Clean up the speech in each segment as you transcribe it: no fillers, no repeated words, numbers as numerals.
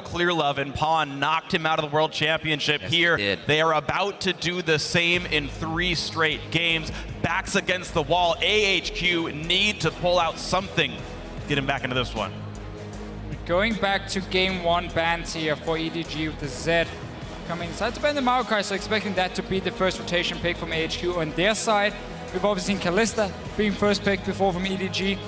Clear Love and Pawn knocked him out of the World Championship. Yes, here. They are about to do the same in 3 straight games. Backs against the wall. AHQ need to pull out something to get him back into this one. Going back to game 1 bans here for EDG with the Z coming inside to ban the Maokai, so expecting that to be the first rotation pick from AHQ on their side. We've obviously seen Kalista being first pick before from EDG.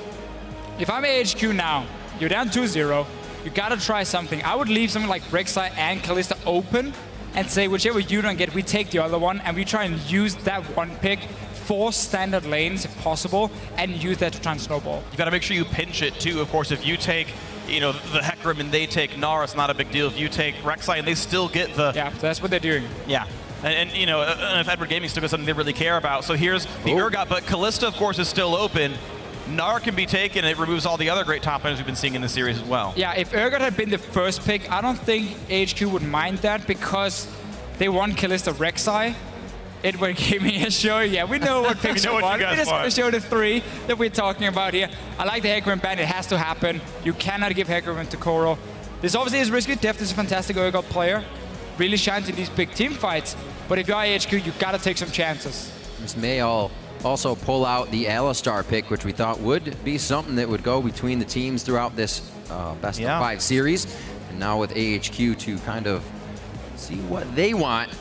If I'm AHQ now, you're down 2-0, you gotta try something. I would leave something like Rek'Sai and Kalista open and say whichever you don't get, we take the other one and we try and use that one pick for standard lanes if possible and use that to try and snowball. You gotta make sure you pinch it too. Of course, if you take the Hecarim and they take Gnar, it's not a big deal. If you take Rek'Sai and they still get the... Yeah, so that's what they're doing. Yeah. And if Edward Gaming still got something they really care about. So here's the Urgot, but Kalista, of course, is still open. Gnar can be taken, and it removes all the other great top laners we've been seeing in the series as well. Yeah, if Urgot had been the first pick, I don't think AHQ would mind that because they want Kalista Rek'Sai. Edward Gaming has shown, yeah, we know what picks you want. We just show the 3 that we're talking about here. I like the Hecarim ban, it has to happen. You cannot give Hecarim to Koro. This obviously is risky. Deft is a fantastic Urgot player. Really shines in these big team fights. But if you're AHQ, you gotta take some chances. This may also pull out the Alistar pick, which we thought would be something that would go between the teams throughout this best of 5 series. And now with AHQ to kind of see what they want,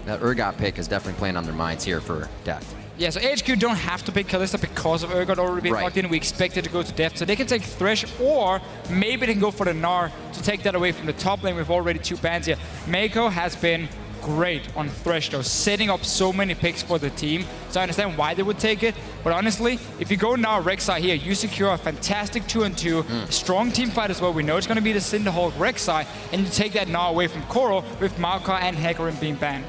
that Urgot pick is definitely playing on their minds here for Deft. Yeah, so AHQ don't have to pick Kalista because of Urgot already being locked in. We expect it to go to Deft. So they can take Thresh, or maybe they can go for the Gnar to take that away from the top lane. We've already 2 bans here. Meiko has been great on Thresh though, setting up so many picks for the team. So I understand why they would take it. But honestly, if you go now Rek'Sai here, you secure a fantastic 2-on-2, strong team fight as well. We know it's going to be the Cinderhulk Rek'Sai, and you take that Gnar away from Koro with Maokai and Hecarim being banned.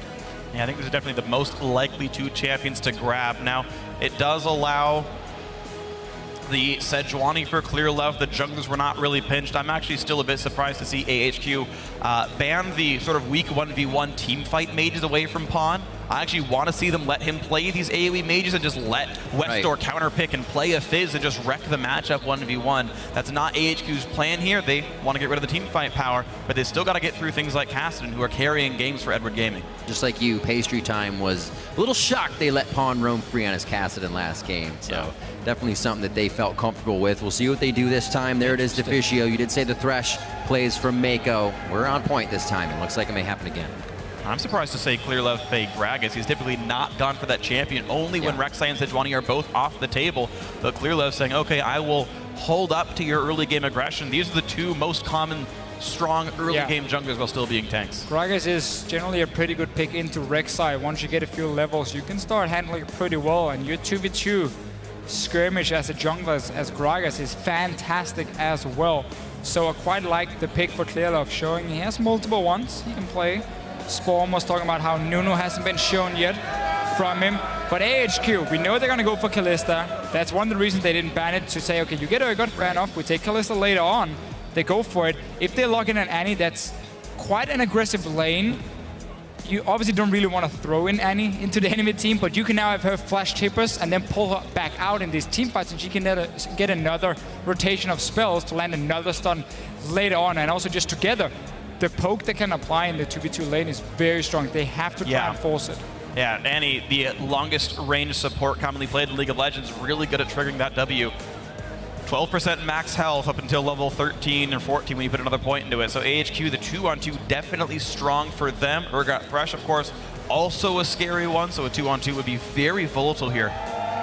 Yeah, I think this is definitely the most likely 2 champions to grab. Now, it does allow the Sejuani for Clear Love. The junglers were not really pinched. I'm actually still a bit surprised to see AHQ ban the sort of weak 1v1 team fight mages away from Pawn. I actually want to see them let him play these AoE mages and just let Westdoor counterpick and play a Fizz and just wreck the matchup 1v1. That's not AHQ's plan here. They want to get rid of the team fight power, but they still got to get through things like Kassadin, who are carrying games for Edward Gaming. Just like you, Pastry Time was a little shocked they let Pawn roam free on his Kassadin last game. So definitely something that they felt comfortable with. We'll see what they do this time. There it is, Deficio. You did say the Thresh plays from Meiko. We're on point this time. It looks like it may happen again. I'm surprised to say Clear Love fake Gragas. He's typically not gone for that champion, only when Rek'Sai and Sejuani are both off the table. But Clear Love saying, okay, I will hold up to your early game aggression. These are the 2 most common strong early game junglers while still being tanks. Gragas is generally a pretty good pick into Rek'Sai. Once you get a few levels, you can start handling it pretty well, and your 2v2 skirmish as a jungler as Gragas is fantastic as well. So I quite like the pick for Clear Love, showing he has multiple ones he can play. Spawn was talking about how Nunu hasn't been shown yet from him. But AHQ, we know they're going to go for Kalista. That's one of the reasons they didn't ban it, to say, okay, you get Urgot, ran off, we take Kalista later on. They go for it. If they lock in an Annie, that's quite an aggressive lane. You obviously don't really want to throw in Annie into the enemy team, but you can now have her flash tippers and then pull her back out in these team fights, and she can get another rotation of spells to land another stun later on. And also just together, the poke they can apply in the 2v2 lane is very strong. They have to try and force it. Yeah, Annie, the longest range support commonly played in League of Legends, really good at triggering that W. 12% max health up until level 13 or 14 when you put another point into it. So AHQ, the 2-on-2, definitely strong for them. Urgot Thresh, of course, also a scary one. So a 2-on-2 would be very volatile here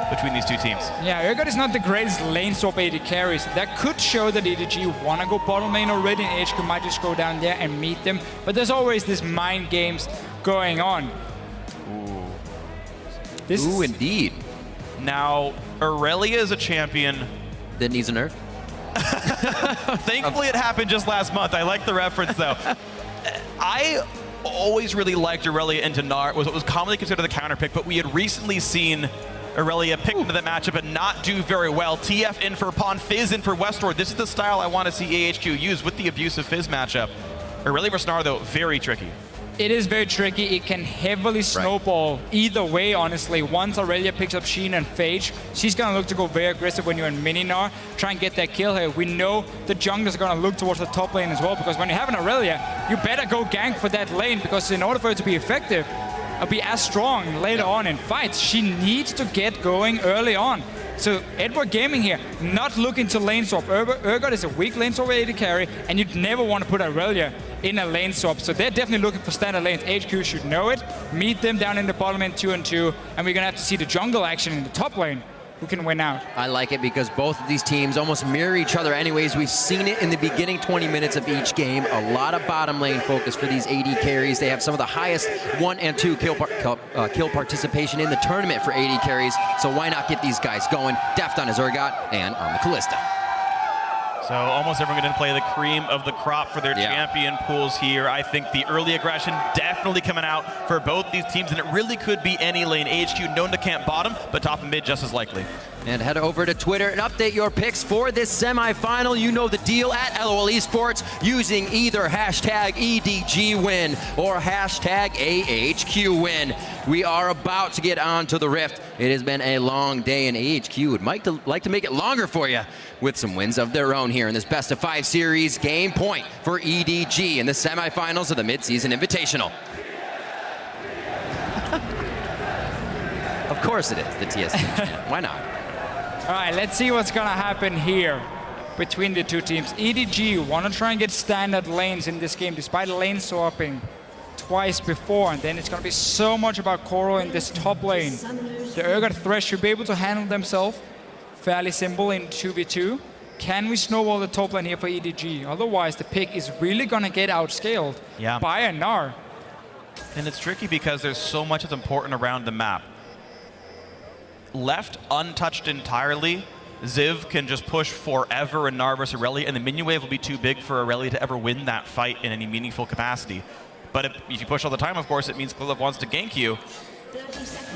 between these 2 teams. Yeah, Urgot is not the greatest lane swap AD carries. That could show that EDG want to go bottom lane already, and AHQ might just go down there and meet them. But there's always this mind games going on. Ooh, indeed. Now, Aurelia is a champion that needs a nerf. Thankfully, it happened just last month. I like the reference, though. I always really liked Aurelia into Gnar. It was commonly considered the counter pick, but we had recently seen Aurelia pick into the matchup and not do very well. TF in for Pawn, Fizz in for Westward. This is the style I want to see AHQ use with the abusive Fizz matchup. Aurelia versus Gnar, though, very tricky. It is very tricky. It can heavily snowball either way, honestly. Once Aurelia picks up Sheen and Phage, she's going to look to go very aggressive when you're in Mininar, try and get that kill here. We know the junglers are going to look towards the top lane as well, because when you have an Aurelia, you better go gank for that lane, because in order for it to be effective, or be as strong later on in fights, she needs to get going early on. So Edward Gaming here, not looking to lane swap. Urgot is a weak lane swap AD carry, and you'd never want to put Aurelia in a lane swap. So they're definitely looking for standard lanes. AHQ should know it. Meet them down in the bottom lane 2-2, and we're going to have to see the jungle action in the top lane. Who can win out? I like it because both of these teams almost mirror each other anyways. We've seen it in the beginning 20 minutes of each game. A lot of bottom lane focus for these AD carries. They have some of the highest 1 and 2 kill participation in the tournament for AD carries. So why not get these guys going? Deft on his Urgot and on the Kalista. So almost everyone going to play the cream of the crop for their champion pools here. I think the early aggression definitely coming out for both these teams, and it really could be any lane. AHQ known to camp bottom, but top and mid just as likely. And head over to Twitter and update your picks for this semifinal. You know the deal at LOL Esports, using either hashtag EDGWin or hashtag AHQWin. We are about to get on to the Rift. It has been a long day, and AHQ would like to make it longer for you with some wins of their own here in this best of 5 series. Game point for EDG in the semifinals of the Mid-Season Invitational. Of course it is the TSC. Why not? All right, let's see what's going to happen here between the two teams. EDG want to try and get standard lanes in this game, despite lane swapping twice before. And then it's going to be so much about Koro in this top lane. The Urgot Thresh should be able to handle themselves fairly simple in 2v2. Can we snowball the top lane here for EDG? Otherwise, the pick is really going to get outscaled by a Gnar. And it's tricky because there's so much that's important around the map. Left untouched entirely, Ziv can just push forever in Gnar versus Aurelia, and the minion wave will be too big for Aurelia to ever win that fight in any meaningful capacity. But if you push all the time, of course, it means Clillov wants to gank you,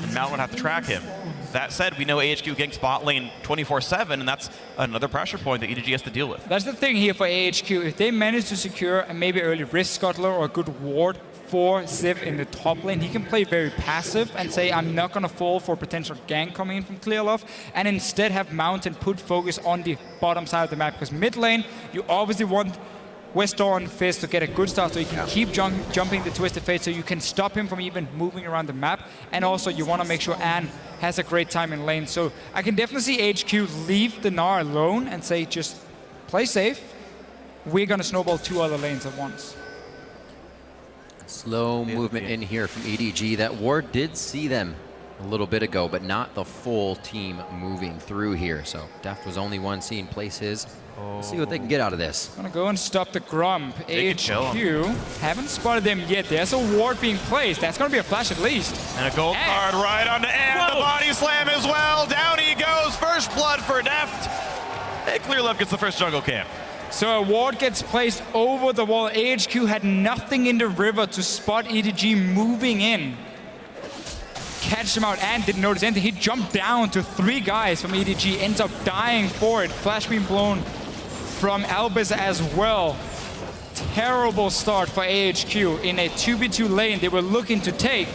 and Mount would have to track him. That said, we know AHQ ganks bot lane 24/7, and that's another pressure point that EDG has to deal with. That's the thing here for AHQ. If they manage to secure a maybe early Rift Scuttler or a good ward for Ziv in the top lane, he can play very passive and say, I'm not going to fall for potential gank coming in from Clearlove, and instead have Mountain put focus on the bottom side of the map. Because mid lane, you obviously want Westdawn Fizz to get a good start so you can keep jumping the Twisted Fate so you can stop him from even moving around the map. And also you want to make sure Anne has a great time in lane. So I can definitely see HQ leave the Gnar alone and say, just play safe. We're going to snowball 2 other lanes at once. Slow movement in here from EDG. That ward did see them a little bit ago, but not the full team moving through here. So Deft was only one seen place his. Let's see what they can get out of this. Gonna go and stop the Grump. AHQ haven't spotted them yet. There's a ward being placed. That's gonna be a flash at least. And a gold card right onto Anne. The body slam as well. Down he goes. First blood for Deft. And Clearlove gets the first jungle camp. So a ward gets placed over the wall. AHQ had nothing in the river to spot EDG moving in. Catch him out and didn't notice anything. He jumped down to 3 guys from EDG, ends up dying for it. Flash beam blown from Albus as well. Terrible start for AHQ in a 2v2 lane they were looking to take.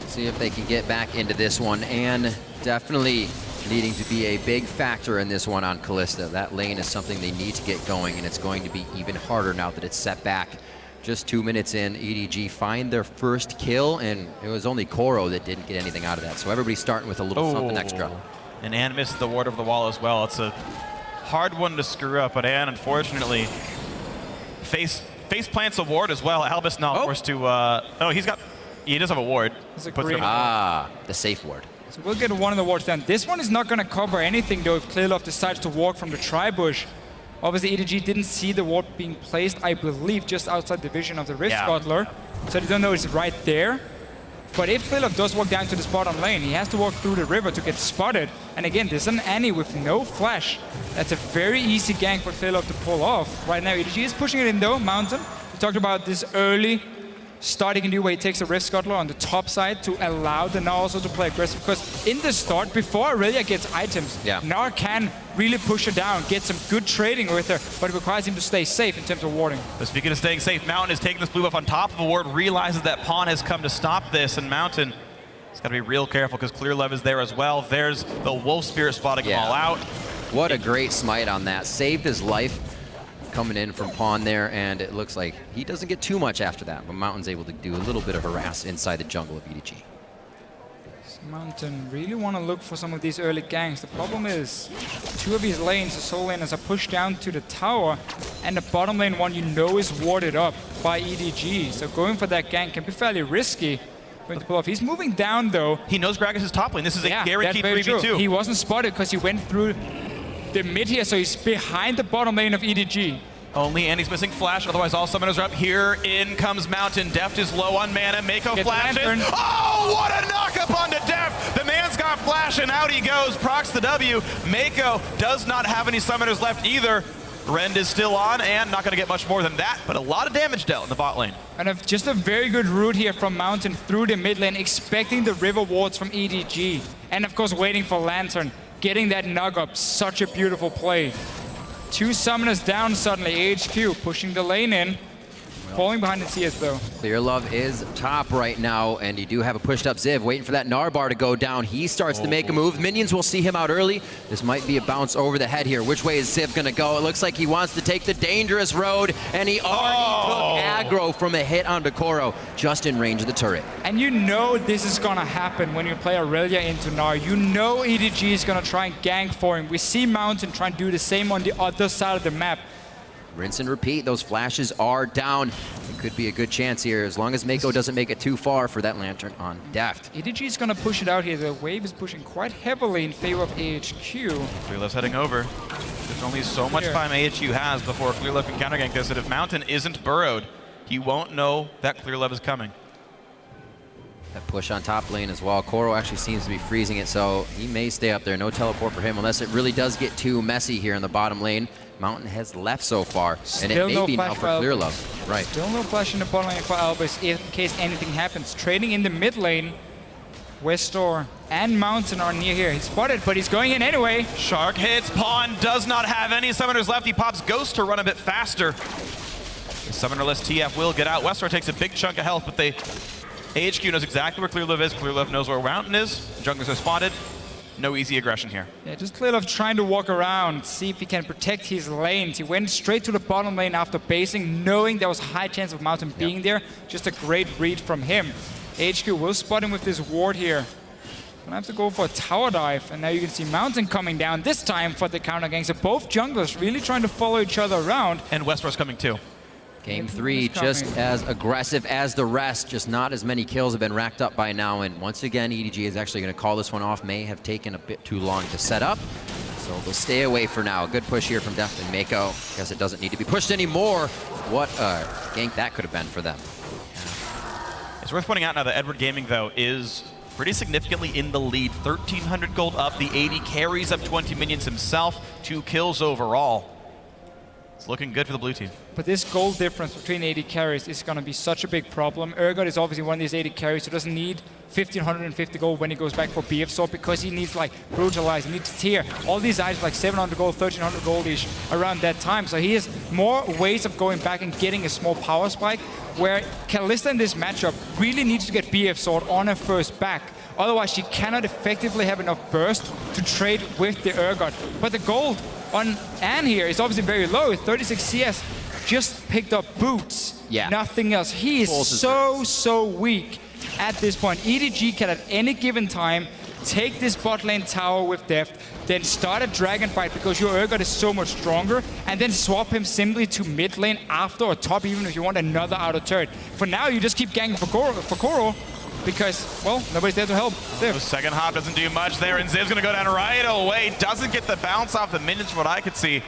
See if they can get back into this one, and definitely needing to be a big factor in this one on Kalista. That lane is something they need to get going, and it's going to be even harder now that it's set back. Just 2 minutes in, EDG find their first kill, and it was only Koro that didn't get anything out of that. So everybody's starting with a little something extra. And Anne missed the ward over the wall as well. It's a hard one to screw up, but Anne, unfortunately, face plants a ward as well. Albus now forced to, he does have a ward. The safe ward. So we'll get one of the wards down. This one is not going to cover anything though if Clearlove decides to walk from the tri-bush. Obviously EDG didn't see the ward being placed, I believe, just outside the vision of the Rift Scuttler. So they don't know it's right there. But if Clearlove does walk down to the bottom lane, he has to walk through the river to get spotted. And again, there's an Annie with no flash. That's a very easy gank for Clearlove to pull off. Right now EDG is pushing it in though, Mountain. We talked about this early start he can do where he takes a Rift Scuttler on the top side to allow the Gnar also to play aggressive. Because in the start, before Aurelia gets items, Gnar can really push her down, get some good trading with her, but it requires him to stay safe in terms of warding. But speaking of staying safe, Mountain is taking this blue buff on top of a ward, realizes that Pawn has come to stop this, and Mountain has got to be real careful because Clear Love is there as well. There's the Wolf Spirit spotting them all out. What a great smite on that. Saved his life coming in from Pawn there, and it looks like he doesn't get too much after that, but Mountain's able to do a little bit of harass inside the jungle of EDG. Mountain really want to look for some of these early ganks. The problem is 2 of his lanes, the soul laners, are pushed down to the tower, and the bottom lane one you know is warded up by EDG. So going for that gank can be fairly risky. Going to pull off. He's moving down though. He knows Gragas is top lane. This is a guaranteed 3v2. He wasn't spotted because he went through the mid here, so he's behind the bottom lane of EDG. Only, and he's missing Flash, otherwise all summoners are up. Here in comes Mountain. Deft is low on mana. Mako flashes. Oh, what a knock-up onto Deft! The man's got Flash, and out he goes. Procs the W. Mako does not have any summoners left either. Rend is still on, and not going to get much more than that, but a lot of damage dealt in the bot lane. And just a very good route here from Mountain through the mid lane, expecting the river wards from EDG. And of course, waiting for Lantern. Getting that nug up, such a beautiful play. 2 summoners down suddenly, AHQ pushing the lane in. Falling behind the CS though. Clear Love is top right now, and you do have a pushed up Ziv waiting for that Gnar bar to go down. He starts to make a move. Minions will see him out early. This might be a bounce over the head here. Which way is Ziv gonna go? It looks like he wants to take the dangerous road, and he already took aggro from a hit onto Koro, just in range of the turret. And you know this is gonna happen when you play Aurelia into Gnar. You know EDG is gonna try and gank for him. We see Mountain try and do the same on the other side of the map. Rinse and repeat, those flashes are down. It could be a good chance here, as long as Mako doesn't make it too far for that Lantern on Deft. EDG is going to push it out here. The wave is pushing quite heavily in favor of AHQ. Clear Love's heading over. There's only so much time AHQ has before Clear Love can counter gank this, and if Mountain isn't burrowed, he won't know that Clear Love is coming. That push on top lane as well. Koro actually seems to be freezing it, so he may stay up there. No teleport for him unless it really does get too messy here in the bottom lane. Mountain has left so far, and it may be now for Clear Love. Right. Still no flash in the bottom lane for Albus in case anything happens. Trading in the mid lane. Westor and Mountain are near here. He's spotted, but he's going in anyway. Shark hits. Pawn does not have any summoners left. He pops Ghost to run a bit faster. The summonerless TF will get out. Westor takes a big chunk of health, but AHQ knows exactly where Clear Love is. Clear Love knows where Mountain is. Junglers are spotted. No easy aggression here. Yeah, just Clear Love trying to walk around, see if he can protect his lanes. He went straight to the bottom lane after basing, knowing there was a high chance of Mountain being there. Just a great read from him. AHQ will spot him with this ward here. Gonna have to go for a tower dive, and now you can see Mountain coming down this time for the counter gank. So both junglers really trying to follow each other around. And Westor's coming too. Game 3 just as aggressive as the rest, just not as many kills have been racked up by now, and once again EDG is actually going to call this one off. May have taken a bit too long to set up, so they'll stay away for now. Good push here from Deft and Mako. Guess it doesn't need to be pushed anymore. What a gank that could have been for them. It's worth pointing out now that Edward Gaming though is pretty significantly in the lead. 1,300 gold up, the AD carries up 20 minions himself, 2 kills overall. It's looking good for the blue team. But this gold difference between AD carries is going to be such a big problem. Urgot is obviously one of these AD carries who doesn't need 1,550 gold when he goes back for BF Sword because he needs like Brutalize, he needs Tear. All these items like 700 gold, 1,300 gold-ish around that time. So he has more ways of going back and getting a small power spike, where Kalista in this matchup really needs to get BF Sword on her first back. Otherwise, she cannot effectively have enough burst to trade with the Urgot. But the gold on Anne here is obviously very low, 36 CS. Just picked up boots, nothing else. He is so weak at this point. EDG can at any given time take this bot lane tower with Deft, then start a dragon fight because your Urgot is so much stronger, and then swap him simply to mid lane after or top, even if you want another outer turret. For now, you just keep ganking for Koro because, well, nobody's there to help. The second hop doesn't do much there, and Ziv's gonna go down right away. Doesn't get the bounce off the minions from what I could see.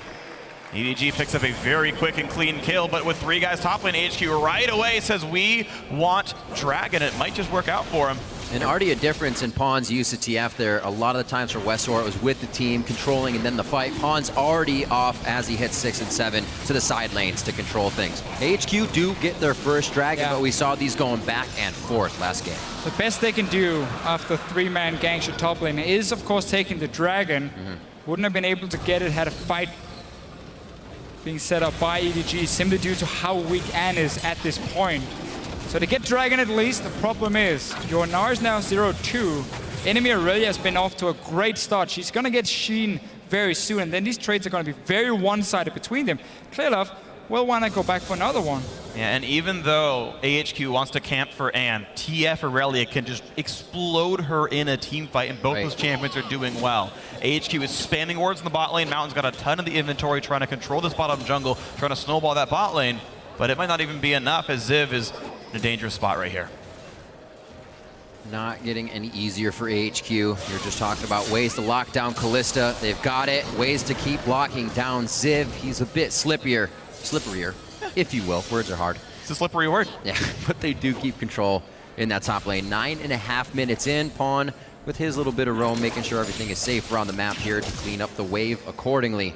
EDG picks up a very quick and clean kill, but with 3 guys top lane, AHQ right away says we want Dragon. It might just work out for him. And already a difference in Pawn's use of TF there. A lot of the times for Westor, it was with the team, controlling, and then the fight. Pawn's already off as he hits 6 and 7 to the side lanes to control things. AHQ do get their first dragon, but we saw these going back and forth last game. The best they can do after 3-man gangster top lane is, of course, taking the dragon. Wouldn't have been able to get it had a fight being set up by EDG simply due to how weak Anne is at this point. So to get dragon at least, the problem is your Gnar is now 0-2. Enemy Aurelia has been off to a great start. She's going to get Sheen very soon, and then these trades are going to be very one-sided between them. Clearlove will want to go back for another one. Yeah, and even though AHQ wants to camp for Anne, TF Aurelia can just explode her in a team fight, and both those champions are doing well. AHQ is spamming wards in the bot lane. Mountain's got a ton of the inventory trying to control this bottom jungle, trying to snowball that bot lane, but it might not even be enough as Ziv is in a dangerous spot right here. Not getting any easier for AHQ. You're just talking about ways to lock down Callista. They've got it. Ways to keep locking down Ziv. He's a bit slipperier, if you will. Words are hard. It's a slippery word. Yeah, but they do keep control in that top lane. 9.5 minutes in. Pawn with his little bit of roam, making sure everything is safe around the map here to clean up the wave accordingly.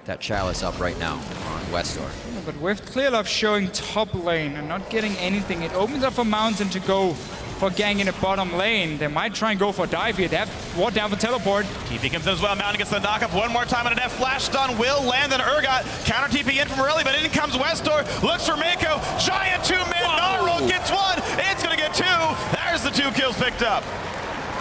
That Chalice up right now on Westor. Yeah, but with Clearlove showing top lane and not getting anything, it opens up for Mountain to go for gang in the bottom lane. They might try and go for a dive here. They have ward down for teleport. TP comes in as well. Mountain gets the knock-up one more time on a death. Flash stun will land on Urgot. Counter TP in from Aurelia, but in comes Westor. Looks for Mako. Giant 2-man Gnarl gets 1. It's going to get 2. There's the 2 kills picked up.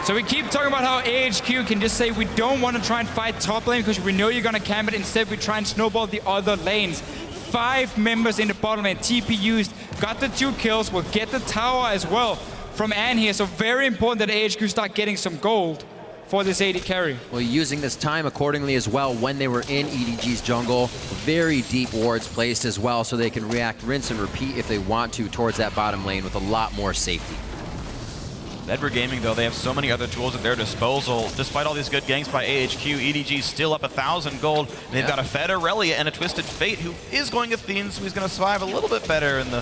So we keep talking about how AHQ can just say we don't want to try and fight top lane because we know you're going to camp it. Instead, we try and snowball the other lanes. 5 members in the bottom lane. TP used, got the 2 kills, will get the tower as well from Anne here. So very important that AHQ start getting some gold for this AD carry. Well, using this time accordingly as well when they were in EDG's jungle. Very deep wards placed as well so they can react, rinse, and repeat if they want to towards that bottom lane with a lot more safety. Edward Gaming, though, they have so many other tools at their disposal. Despite all these good ganks by AHQ, EDG still up 1,000 gold. They've got a Fed Aurelia and a Twisted Fate who is going Athene, so he's going to survive a little bit better in the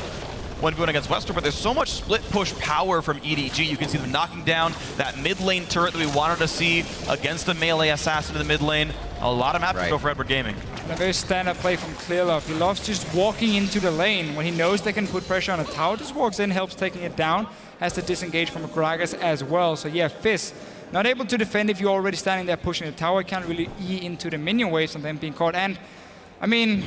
1v1 against Westor, but there's so much split push power from EDG. You can see them knocking down that mid lane turret that we wanted to see against the melee assassin in the mid lane. A lot of map to go for Edward Gaming. And a very standard play from Clearlove. He loves just walking into the lane. When he knows they can put pressure on a tower, just walks in, helps taking it down. Has to disengage from Gragas as well. So yeah, Fizz not able to defend if you're already standing there pushing the tower. Can't really E into the minion waves and then being caught. And I mean,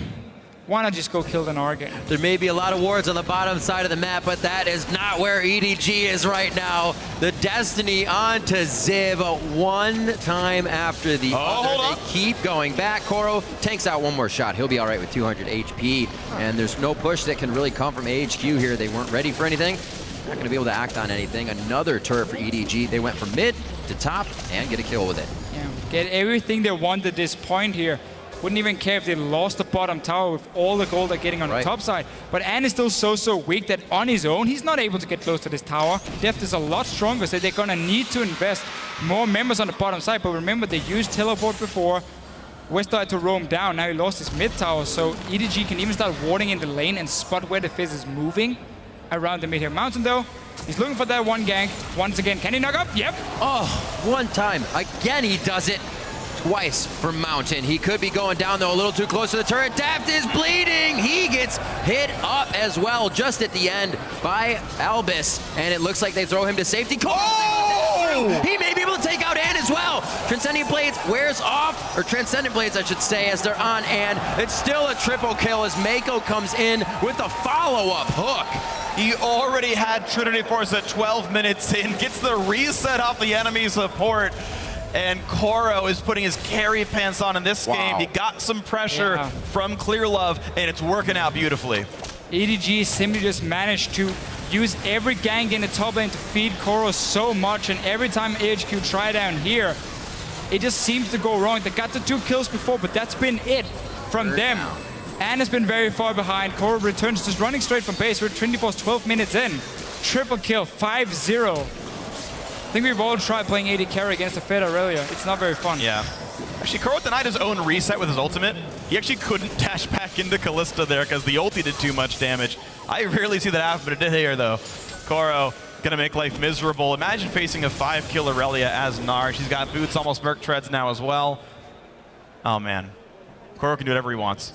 why not just go kill the Gnar again? There may be a lot of wards on the bottom side of the map, but that is not where EDG is right now. The Destiny onto Ziv one time after the other. They keep going back. Koro tanks out one more shot. He'll be all right with 200 HP. And there's no push that can really come from AHQ here. They weren't ready for anything. Not going to be able to act on anything. Another turret for EDG. They went from mid to top and get a kill with it. Yeah, get everything they want at this point here. Wouldn't even care if they lost the bottom tower with all the gold they're getting on the top side. But Anne is still so weak that on his own, he's not able to get close to this tower. Deft is a lot stronger, so they're going to need to invest more members on the bottom side. But remember, they used teleport before. Westor had to roam down. Now he lost his mid tower, so EDG can even start warding in the lane and spot where the Fizz is moving around the mid-hill mountain, though. He's looking for that one gank. Once again, can he knock up? Yep. Oh, one time. Again, he does it. Twice for Mountain. He could be going down, though, a little too close to the turret. Daft is bleeding. He gets hit up as well just at the end by Albus. And it looks like they throw him to safety. Oh! He may be able to take out Anne as well. Transcendent Blades wears off, or Transcendent Blades, I should say, as they're on Anne. It's still a triple kill as Mako comes in with a follow-up hook. He already had Trinity Force at 12 minutes in, gets the reset off the enemy support. And Koro is putting his carry pants on in this game. He got some pressure from Clearlove, and it's working out beautifully. EDG simply just managed to use every gank in the top lane to feed Koro so much, and every time AHQ try down here, it just seems to go wrong. They got the 2 kills before, but that's been it from them. Anne has been very far behind. Koro returns just running straight from base. We're 12 minutes in. Triple kill, 5-0. I think we've all tried playing AD carry against a Fed Aurelia. It's not very fun. Yeah. Actually, Koro denied his own reset with his ultimate. He actually couldn't dash back into Callista there because the ulti did too much damage. I rarely see that happen, but it did here, though. Koro Gonna make life miserable. Imagine facing a 5-kill Aurelia as Gnar. She's got boots, almost Merc Treads now as well. Oh man, Koro can do whatever he wants.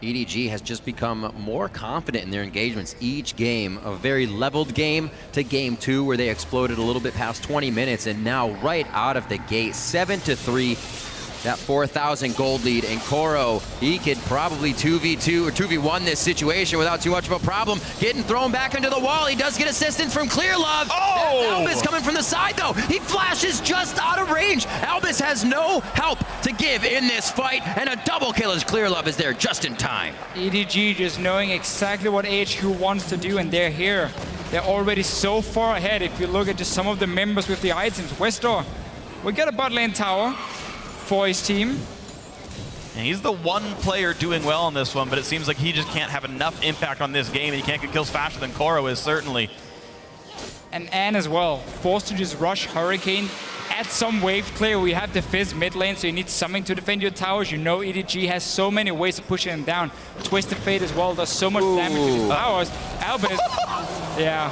EDG has just become more confident in their engagements each game. A very leveled game to game 2 where they exploded a little bit past 20 minutes, and now right out of the gate, 7-3. That 4,000 gold lead, and Koro, he could probably 2v2 or 2v1 this situation without too much of a problem. Getting thrown back into the wall. He does get assistance from Clear Love. Oh! Albus coming from the side though. He flashes just out of range. Albus has no help to give in this fight, and a double kill as Clear Love is there just in time. EDG just knowing exactly what AHQ wants to do, and they're here. They're already so far ahead. If you look at just some of the members with the items, Westor, we got a bot lane tower for his team. And he's the one player doing well on this one, but it seems like he just can't have enough impact on this game, and he can't get kills faster than Koro is, certainly. And Anne as well, forced to just rush Hurricane, add some wave clear. We have the Fizz mid lane, so you need something to defend your towers. You know EDG has so many ways of pushing them down. Twisted Fate as well does so much damage to his towers. Albus, yeah.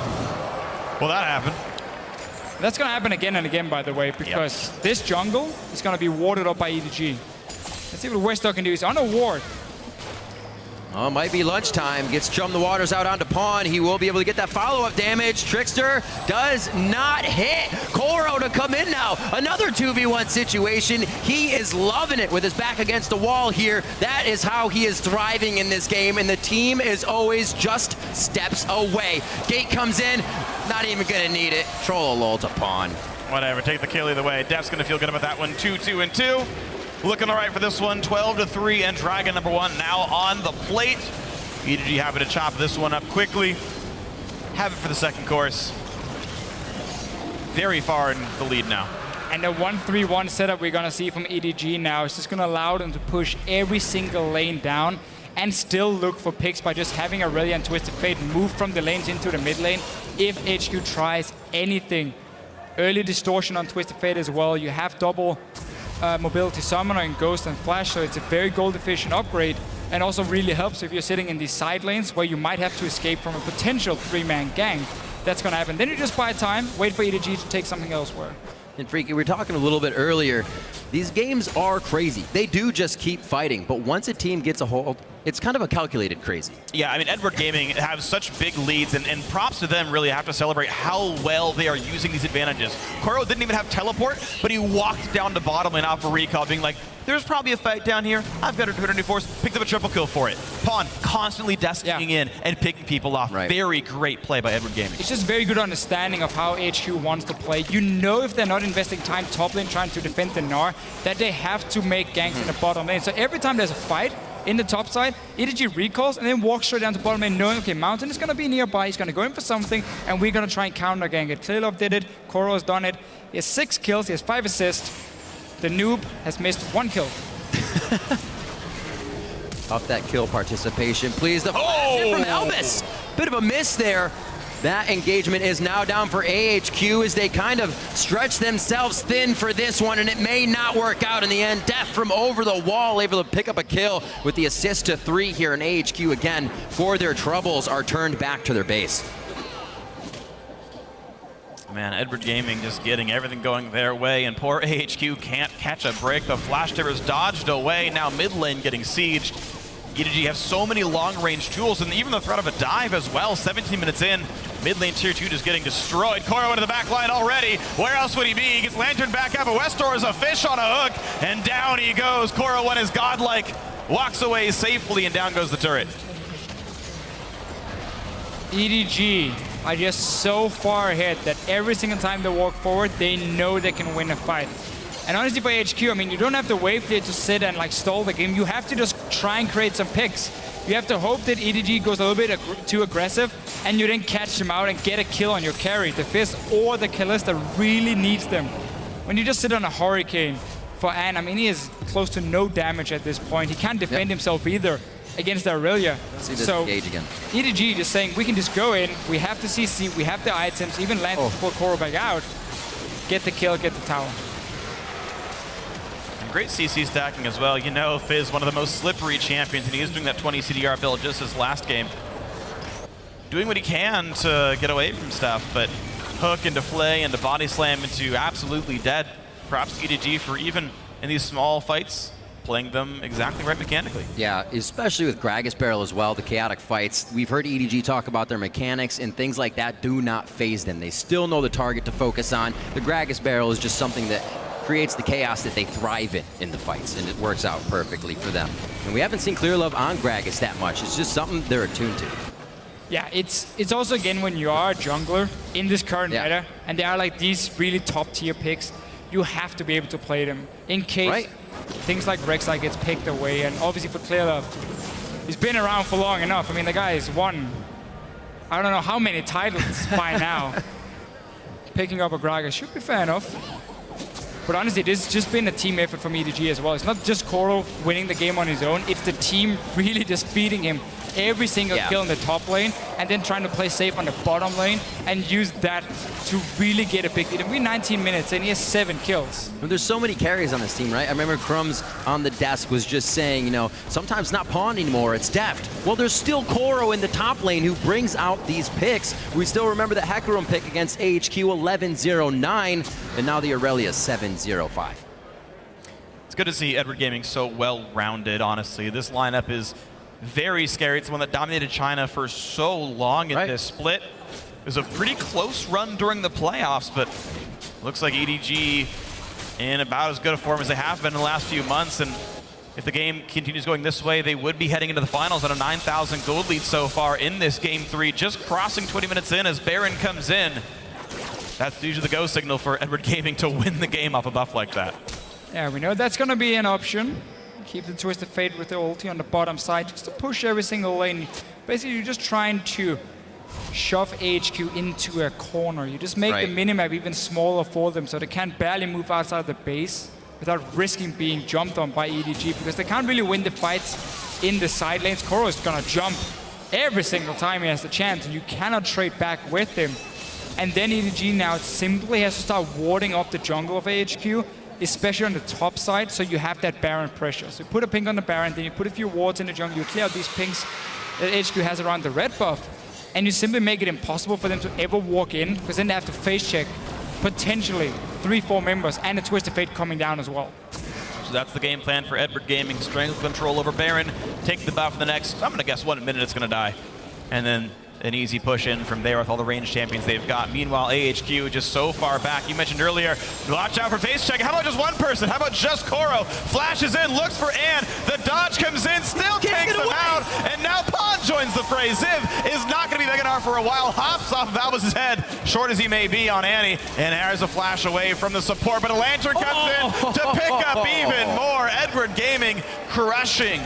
Well, that happened. That's going to happen again and again, by the way, because this jungle is going to be warded up by EDG. Let's see what Westor can do. He's on a ward. Oh, might be lunchtime. Gets Chum the Waters out onto Pawn. He will be able to get that follow-up damage. Trickster does not hit. Koro to come in now. Another 2v1 situation. He is loving it with his back against the wall here. That is how he is thriving in this game, and the team is always just steps away. Gate comes in. Not even going to need it. Troll a lull to Pawn. Whatever, take the kill either way. Def's going to feel good about that one. 2-2-2. Looking all right for this one, 12-3, and Dragon #1 now on the plate. EDG happy to chop this one up quickly. Have it for the second course. Very far in the lead now. And the 1-3-1 setup we're going to see from EDG now is just going to allow them to push every single lane down and still look for picks by just having Aurelia and Twisted Fate move from the lanes into the mid lane if HQ tries anything. Early distortion on Twisted Fate as well. You have double mobility summoner and ghost and flash, so it's a very gold efficient upgrade, and also really helps if you're sitting in these side lanes where you might have to escape from a potential 3-man gank. That's going to happen. Then you just buy time, wait for EDG to take something elsewhere. And Freaky, we were talking a little bit earlier. These games are crazy. They do just keep fighting, but once a team gets a hold, it's kind of a calculated crazy. Yeah, I mean, Edward Gaming have such big leads, and props to them. Really have to celebrate how well they are using these advantages. Koro didn't even have teleport, but he walked down to bottom lane off a recall, being like, there's probably a fight down here. I've got a 200 force, picked up a triple kill for it. Pawn constantly destining in and picking people off. Right. Very great play by Edward Gaming. It's just very good understanding of how HQ wants to play. You know if they're not investing time top lane trying to defend the Gnar, that they have to make ganks in the bottom lane. So every time there's a fight in the top side, EDG recalls and then walks straight down to bottom lane knowing, okay, Mountain is going to be nearby, he's going to go in for something, and we're going to try and counter gank it. Clearlove did it, Koro has done it. He has 6 kills, he has 5 assists. The noob has missed 1 kill. Up that kill participation, please. The flash in from Albus. Bit of a miss there. That engagement is now down for AHQ as they kind of stretch themselves thin for this one, and it may not work out in the end. Def from over the wall, able to pick up a kill with the assist to 3 here, and AHQ again, for their troubles, are turned back to their base. Man, Edward Gaming just getting everything going their way, and poor AHQ can't catch a break. The flash tippers dodged away. Now mid lane getting sieged. EDG have so many long-range tools, and even the threat of a dive as well. 17 minutes in, mid lane tier 2 just getting destroyed. Koro into the back line already. Where else would he be? He gets lantern back up, but Westor is a fish on a hook, and down he goes. Koro, when is godlike, walks away safely, and down goes the turret. EDG are just so far ahead that every single time they walk forward, they know they can win a fight. And honestly, for HQ, I mean, you don't have to wait there to sit and like stall the game. You have to just try and create some picks. You have to hope that EDG goes a little bit too aggressive, and you then catch them out and get a kill on your carry. The Fizz or the Kalista really needs them. When you just sit on a Hurricane for Anne, I mean, he has close to no damage at this point. He can't defend himself either against the Aurelia. So engage again. EDG just saying, we can just go in, we have the CC, we have the items, even land to pull Koro back out, get the kill, get the tower. And great CC stacking as well. You know, Fizz, one of the most slippery champions, and he is doing that 20 CDR build just his last game. doing what he can to get away from stuff, but hook into flay into body slam into absolutely dead. Props to EDG for even in these small fights playing them exactly right mechanically. Yeah, especially with Gragas Barrel as well, the chaotic fights. We've heard EDG talk about their mechanics, and things like that do not phase them. They still know the target to focus on. The Gragas Barrel is just something that creates the chaos that they thrive in the fights, and it works out perfectly for them. And we haven't seen Clear Love on Gragas that much. It's just something they're attuned to. Yeah, it's also, again, when you are a jungler in this current meta, and there are like these really top-tier picks, you have to be able to play them in case things like Rek'Sai gets picked away. And obviously for Clear Love, he's been around for long enough. I mean, the guy has won, I don't know how many titles by now. Picking up a Gragas should be fair enough. But honestly, this has just been a team effort from EDG as well. It's not just Koro winning the game on his own. It's the team really just feeding him every single kill in the top lane and then trying to play safe on the bottom lane and use that to really get a big lead. And we're 19 minutes and he has 7 kills. Well, there's so many carries on this team, right? I remember Crumbs on the desk was just saying, you know, sometimes not Pawn anymore, it's Deft. Well, there's still Koro in the top lane who brings out these picks. We still remember the Hecarim pick against AHQ 11-0-9, and now the Aurelia 7-0-5. It's good to see Edward Gaming so well-rounded, honestly. This lineup is very scary. It's the one that dominated China for so long in this split. It was a pretty close run during the playoffs, but looks like EDG in about as good a form as they have been in the last few months. And if the game continues going this way, they would be heading into the finals on a 9,000 gold lead so far in this Game 3, just crossing 20 minutes in as Baron comes in. That's usually the go signal for Edward Gaming to win the game off a buff like that. Yeah, we know that's going to be an option. Keep the Twisted Fate with the ulti on the bottom side just to push every single lane. Basically, you're just trying to shove AHQ into a corner. You just make the minimap even smaller for them so they can barely move outside the base without risking being jumped on by EDG, because they can't really win the fights in the side lanes. Koro is going to jump every single time he has the chance, and you cannot trade back with him. And then EDG now simply has to start warding up the jungle of AHQ, especially on the top side, so you have that Baron pressure. So you put a ping on the Baron, then you put a few wards in the jungle, you clear out these pings that HQ has around the red buff, and you simply make it impossible for them to ever walk in, because then they have to face check potentially 3-4 members and a Twisted Fate coming down as well. So that's the game plan for Edward Gaming. Strength control over Baron, take the buff for the next, I'm gonna guess 1 minute it's gonna die. And then an easy push in from there with all the ranged champions they've got. Meanwhile, AHQ just so far back. You mentioned earlier, watch out for face check. How about just one person? How about just Koro? Flashes in, looks for Ann. The dodge comes in, still takes them out. And now Pawn joins the fray. Ziv is not going to be big enough for a while. Hops off of Albus's head, short as he may be on Annie. And there's a flash away from the support, but a lantern comes in to pick up even more. Edward Gaming crushing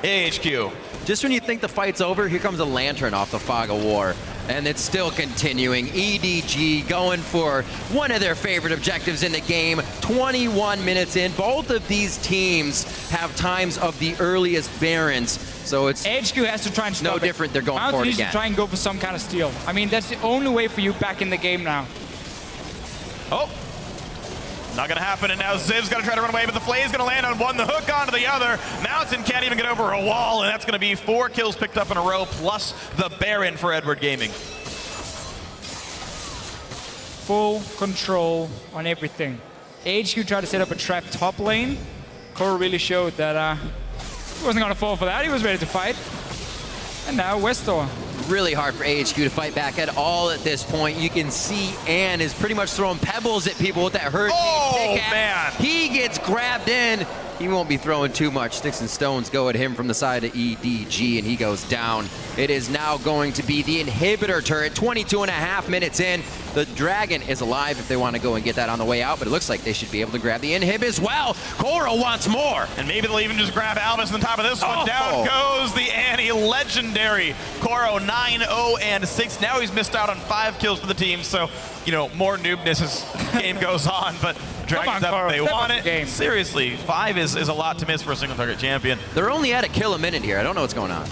AHQ. Just when you think the fight's over, here comes a lantern off the Fog of War. And it's still continuing. EDG going for one of their favorite objectives in the game. 21 minutes in. Both of these teams have times of the earliest Barons. So it's AHQ has to try and stop no different. They're going for it again. To try and go for some kind of steal. I mean, that's the only way for you back in the game now. Oh. Not gonna happen, and now Ziv's gonna try to run away, but the Flay's gonna land on one, the hook onto the other. Mountain can't even get over a wall, and that's gonna be 4 kills picked up in a row, plus the Baron for Edward Gaming. Full control on everything. AHQ tried to set up a trap top lane. Koro really showed that he wasn't gonna fall for that, he was ready to fight. And now Westor. Really hard for AHQ to fight back at all at this point. You can see Ann is pretty much throwing pebbles at people with that hurricane pickaxe. Man. He gets grabbed in. He won't be throwing too much. Sticks and stones go at him from the side of EDG, and he goes down. It is now going to be the inhibitor turret, 22.5 minutes in. The Dragon is alive if they want to go and get that on the way out, but it looks like they should be able to grab the inhib as well. Koro wants more. And maybe they'll even just grab Albus on top of this one. Down goes the Annie, legendary Koro, 9-0-6. Now he's missed out on 5 kills for the team, so, you know, more noobness as the game goes on, but Dragon's up, they want it. Seriously, 5 is a lot to miss for a single target champion. They're only at a kill a minute here. I don't know what's going on.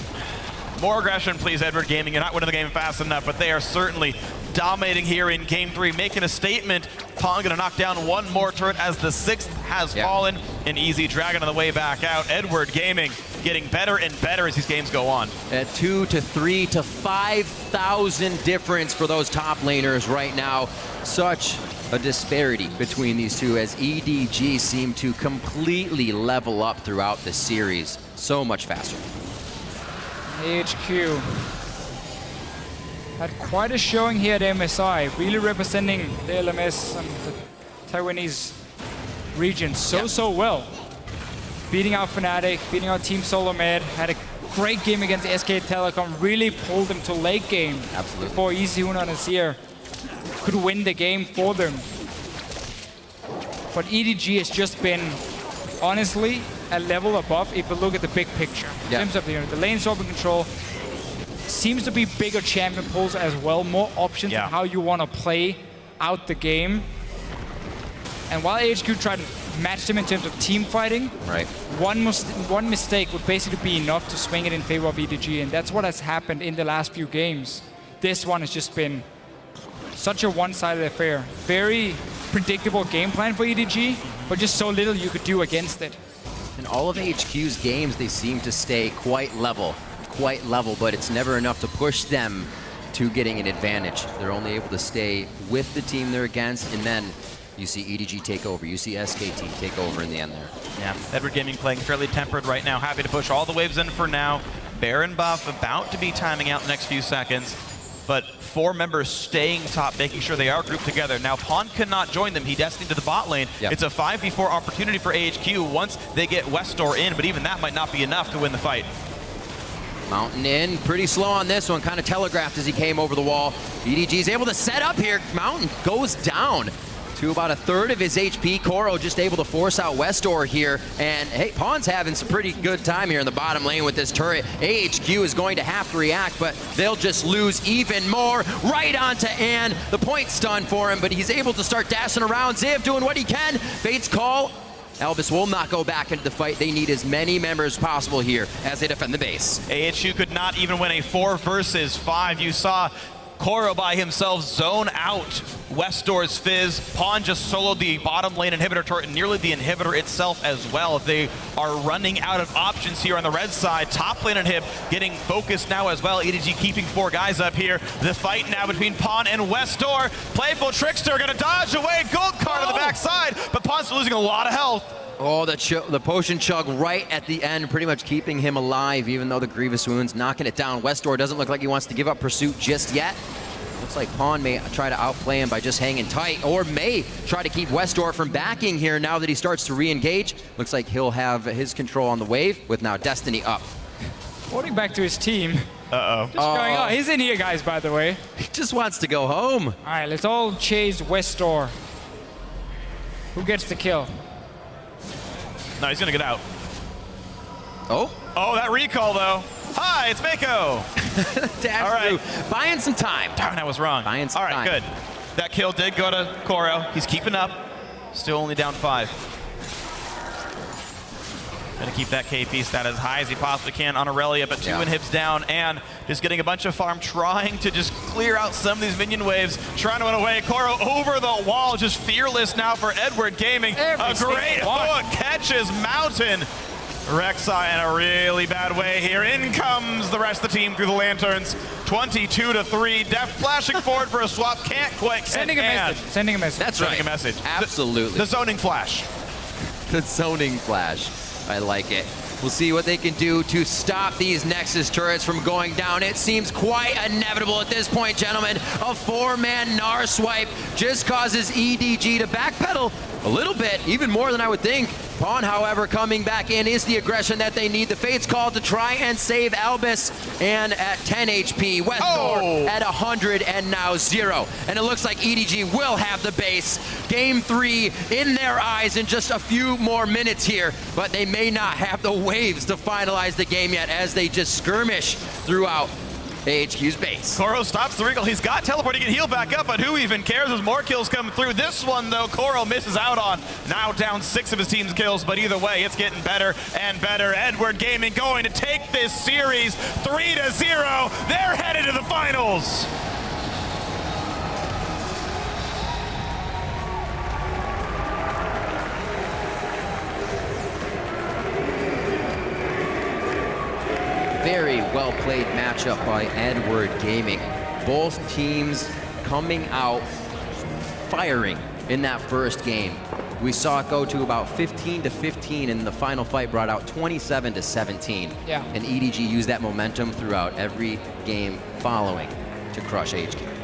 More aggression, please, Edward Gaming. You're not winning the game fast enough, but they are certainly dominating here in Game 3, making a statement. Pawn gonna knock down one more turret as the 6th has fallen. An easy Dragon on the way back out. Edward Gaming getting better and better as these games go on. At 2 to 3 to 5,000 difference for those top laners right now. Such a disparity between these two as EDG seem to completely level up throughout the series. So much faster. AHQ had quite a showing here at MSI, really representing the LMS and the Taiwanese region so well. Beating out Fnatic, beating out Team Solo Med, had a great game against SK Telecom, really pulled them to late game. Absolutely. Before Easyuna and Azir could win the game for them. But EDG has just been, honestly, a level above if you look at the big picture. In terms of the lane swapping control, seems to be bigger champion pools as well, more options on how you want to play out the game. And while AHQ tried to match them in terms of team fighting, one mistake would basically be enough to swing it in favor of EDG, and that's what has happened in the last few games. This one has just been such a one-sided affair. Very predictable game plan for EDG, but just so little you could do against it. In all of AHQ's games, they seem to stay quite level, but it's never enough to push them to getting an advantage. They're only able to stay with the team they're against, and then you see EDG take over, you see SKT take over in the end there. Yeah, Edward Gaming playing fairly tempered right now, happy to push all the waves in for now. Baron buff about to be timing out the next few seconds, but 4 members staying top, making sure they are grouped together. Now Pawn cannot join them, he destined to the bot lane. It's a 5v4 opportunity for AHQ once they get Westdoor in, but even that might not be enough to win the fight. Mountain in, pretty slow on this one, kind of telegraphed as he came over the wall. EDG is able to set up here. Mountain goes down to about a third of his HP. Koro just able to force out Westdoor here. And hey, Pawn's having some pretty good time here in the bottom lane with this turret. AHQ is going to have to react, but they'll just lose even more. Right onto Ann. The point stun for him, but he's able to start dashing around. Ziv doing what he can. Fate's call. Albus will not go back into the fight. They need as many members possible here as they defend the base. AHQ could not even win a 4 versus 5. You saw Koro by himself zone out Westdoor's Fizz. Pawn just soloed the bottom lane inhibitor turret and nearly the inhibitor itself as well. They are running out of options here on the red side. Top lane inhib getting focused now as well. EDG keeping 4 guys up here. The fight now between Pawn and Westdoor. Playful Trickster gonna dodge away. Gold card on the backside, but Pawn's losing a lot of health. Oh, the potion chug right at the end, pretty much keeping him alive, even though the grievous wounds knocking it down. Westdoor doesn't look like he wants to give up pursuit just yet. Looks like Pawn may try to outplay him by just hanging tight, or may try to keep Westdoor from backing here now that he starts to re-engage. Looks like he'll have his control on the wave with now Destiny up. Floating back to his team. Uh-oh. Just going, oh, he's in here, guys, by the way. He just wants to go home. All right, let's all chase Westdoor. Who gets the kill? No, he's gonna get out. Oh. Oh, that recall though. Hi, it's Mako. All right. Buying some time. Darn, I was wrong. Buying some time. time. Good. That kill did go to Koro. He's keeping up. Still only down 5. Gonna keep that KP stat as high as he possibly can on Aurelia, but 2 inhibs down, and just getting a bunch of farm, trying to just clear out some of these minion waves, trying to run away. Koro over the wall, just fearless now for Edward Gaming. A great hook catches Mountain. Rek'Sai in a really bad way here. In comes the rest of the team through the lanterns. 22-3. Deft flashing forward for a swap. Can't quite sending a message. Sending a message. That's sending right. a message. Absolutely. The zoning flash. The zoning flash. I like it. We'll see what they can do to stop these Nexus turrets from going down. It seems quite inevitable at this point, gentlemen. A 4-man Gnar swipe just causes EDG to backpedal a little bit, even more than I would think. Pawn, however, coming back in is the aggression that they need. The Fate's call to try and save Albus, and at 10 HP, Westdoor at 100 and now 0. And it looks like EDG will have the base. Game 3 in their eyes in just a few more minutes here, but they may not have the waves to finalize the game yet as they just skirmish throughout AHQ's base. Koro stops the recall. He's got teleport. He can heal back up, but who even cares as more kills come through? This one, though, Koro misses out on. Now down 6 of his team's kills, but either way, it's getting better and better. Edward Gaming going to take this series 3-0. They're headed to the finals. very well played matchup by Edward Gaming. Both teams coming out firing in that first game. We saw it go to about 15-15, and the final fight brought out 27-17. Yeah. And EDG used that momentum throughout every game following to crush AHQ.